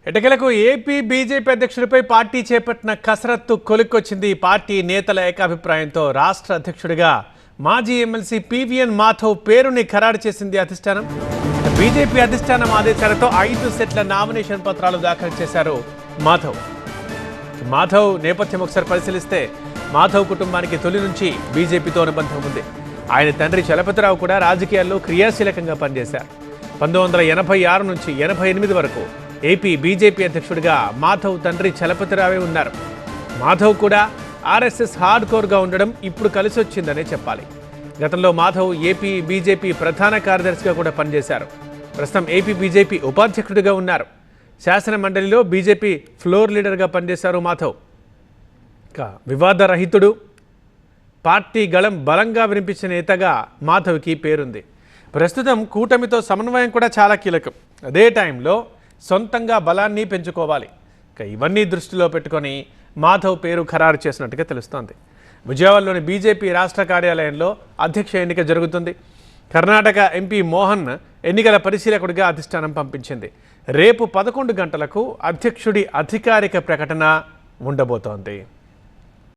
ఎటకెలకు AP BJP అధ్యక్షుడిపై party చేపట్టిన కసరత్తు కొలిక్కొచ్చింది. Party నేతల ఏకాభిప్రాయంతో రాష్ట్ర అధ్యక్షుడిగా మాజీ ఎమ్మెల్సీ పీవీఎన్ మాధవ్ పేరుని ఖరారు చేసింది అధిష్టానం. బీజేపీ అధిష్టానం ఆదేశాలతో 5 సెట్ల నామినేషన్ పత్రాలు దాఖలు చేశారు మాధవ్ నేపథ్యం ఒకసారి పరిశీలిస్తే మాధవ్ కుటుంబానికి తొలి నుంచి బీజేపీతో అనుబంధం ఉంది. ఆయన తండ్రి చలపతిరావు కూడా రాజకీయాల్లో క్రియాశీలకంగా పనిచేశారు. 1986 నుంచి 88 వరకు ఏపీ బీజేపీ అధ్యక్షుడిగా మాధవ్ తండ్రి చలపతిరావే ఉన్నారు. మాధవ్ కూడా ఆర్ఎస్ఎస్ హార్డ్ కోర్గా ఉండడం ఇప్పుడు కలిసి వచ్చిందనే చెప్పాలి. గతంలో మాధవ్ ఏపీ బీజేపీ ప్రధాన కార్యదర్శిగా కూడా పనిచేశారు. ప్రస్తుతం ఏపీ బీజేపీ ఉపాధ్యక్షుడిగా ఉన్నారు. శాసన మండలిలో బీజేపీ ఫ్లోర్ లీడర్గా పనిచేశారు మాధవ్. వివాదరహితుడు, పార్టీ గళం బలంగా వినిపించిన నేతగా మాధవ్కి పేరుంది. ప్రస్తుతం కూటమితో సమన్వయం కూడా చాలా కీలకం. అదే టైంలో సొంతంగా బలాన్ని పెంచుకోవాలి. ఇవన్నీ దృష్టిలో పెట్టుకొని మాధవ్ పేరు ఖరారు చేసినట్టుగా తెలుస్తోంది. విజయవాడలోని బీజేపీ రాష్ట్ర కార్యాలయంలో అధ్యక్ష ఎన్నిక జరుగుతుంది. కర్ణాటక ఎంపీ మోహన్ ఎన్నికల పరిశీలకుడిగా అధిష్టానం పంపించింది. రేపు 11 గంటలకు అధ్యక్షుడి అధికారిక ప్రకటన ఉండబోతోంది.